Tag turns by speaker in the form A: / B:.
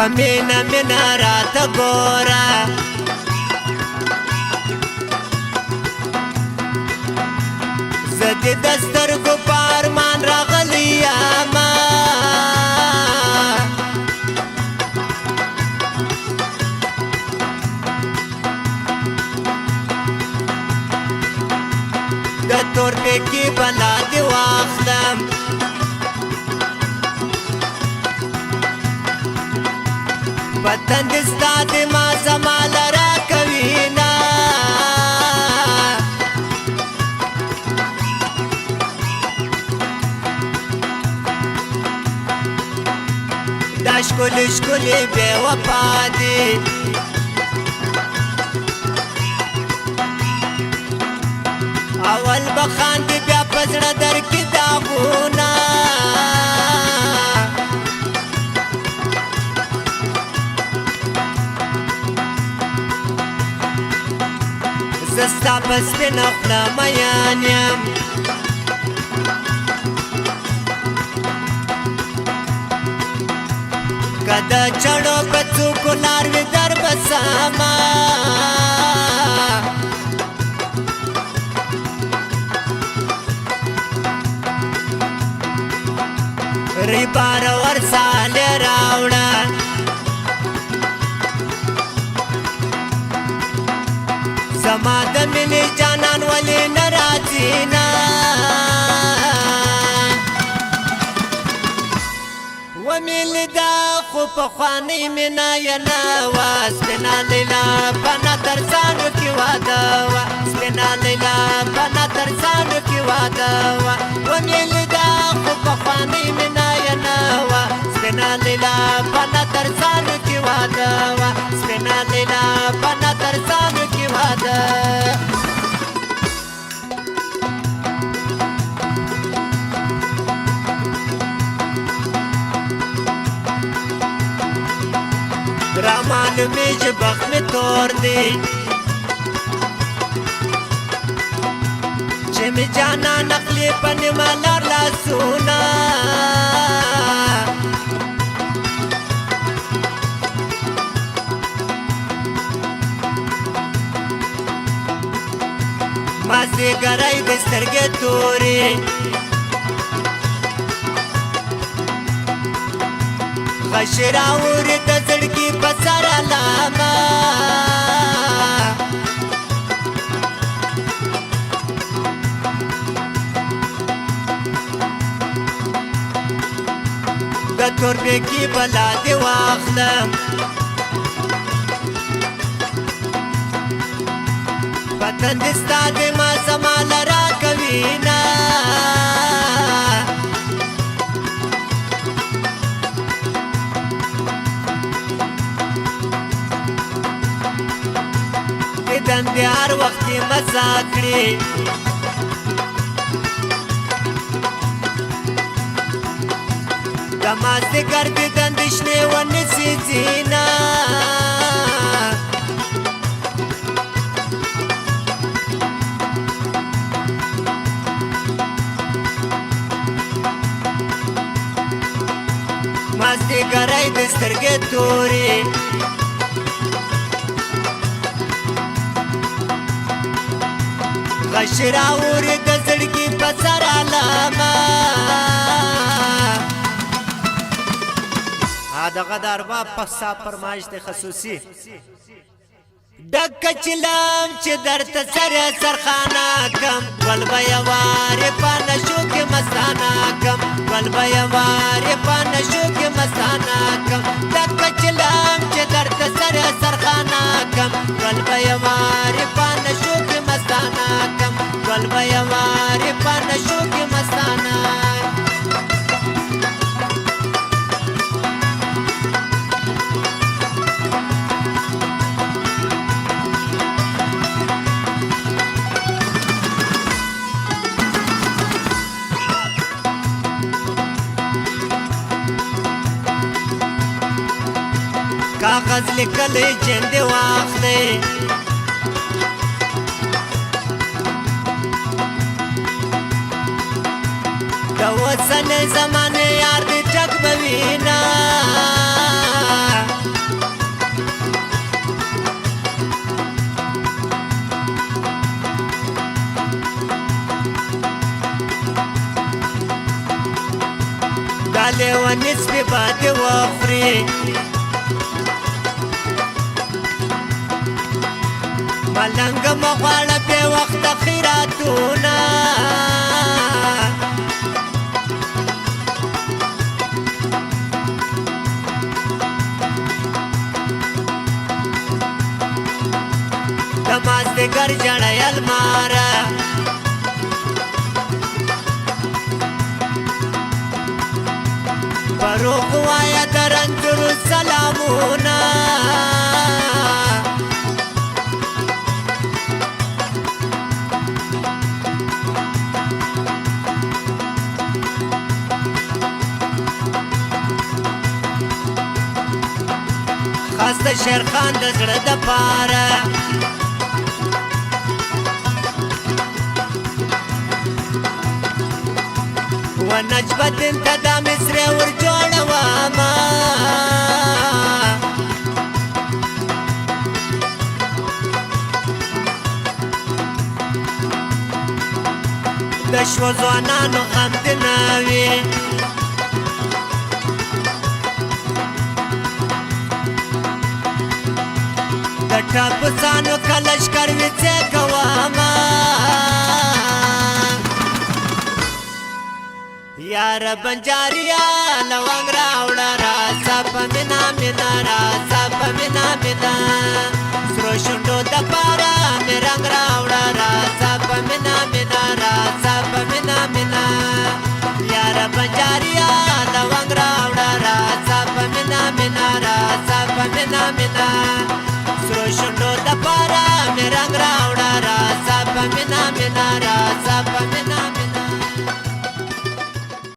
A: مینا مینا راته ګوره زه دې د سترګو په ارمان راغلی یمه د تورپیکي بلا دې واخلم وطن دې ستا د ما زمال راکوینه دا ښکلې ښکلې بې وفا دي اول به خاندي بیا په زړه درکې داغونه زه ستا په سپینه خوله میین یم که د چړو په څوکو لار وي در بسمه ریبار ورساله راوړه زما د مینې جانان ولې نه راځي نه ومې لیده خو پخوانۍ مینه یې نه وه سپینه لیلا په ناترسانو کې واده وه سپینه لیلا په ناترسانو کې واده وه ومې لیده خو پخوانۍ مینه یې نه وه سپینه لیلا په ناترسانو کې واده وه سپینه لیلا په ناترسانو کې واده رامعلومې چې بخت مې تور دی چې مې جانان اخلي په نیمه لار لاسونه مازدیګری د سترګې تورې غشي راوړې د زړګي په سر علامه د تورپیکي بلا دې واخلم وطن دې ستا د ما زمال راکوینه دندې هر وخت یې مزه کړي د مازدیګر د دندې شنې ونیسي ځینه مازدیګری د سترګې تورې غشي راوړې د زړګي په سر علامه دغه د ارباب په صاحب فرمایش دی خصوصي ډکه چلم چې درته سره سرخانه کم ګل به یې وارې په نشو کې مستانه کم ګل به یې وارې په نشو کې مستانه کم ډکه چلم چې درته سره سرخانه کم ګل به یې وارې په نشو کې مستانه کم ګل به یې وارې په نشو کې مستانه کاغذ لیکلی جندې واخلئ د اوسنۍ زمانې یار دې ټک به وینا لیونی سپی باندې وخوري ملنګ مغواړه بې وخته خیراتونه د مازدیګر ژړی الماره فروغ وایه د رنځورو سلامونه خاص د شیرخان د زړه دپاره و نجبتن ته دا مصرې ورجوړومه د شوو ځوانانو غم دې نه وي د ټاپوسانو که لشکر وي څه کومه یار بنجاریا لونګ راوړه راځه په مینا مینا راځه په مینا مینا سرو شونډو دپاره مې رنګ راوړه راځه په مینا مینا راځه په مینا مینا یار بنجاریا لونګ راوړه راځه په مینا مینا راځه په مینا مینا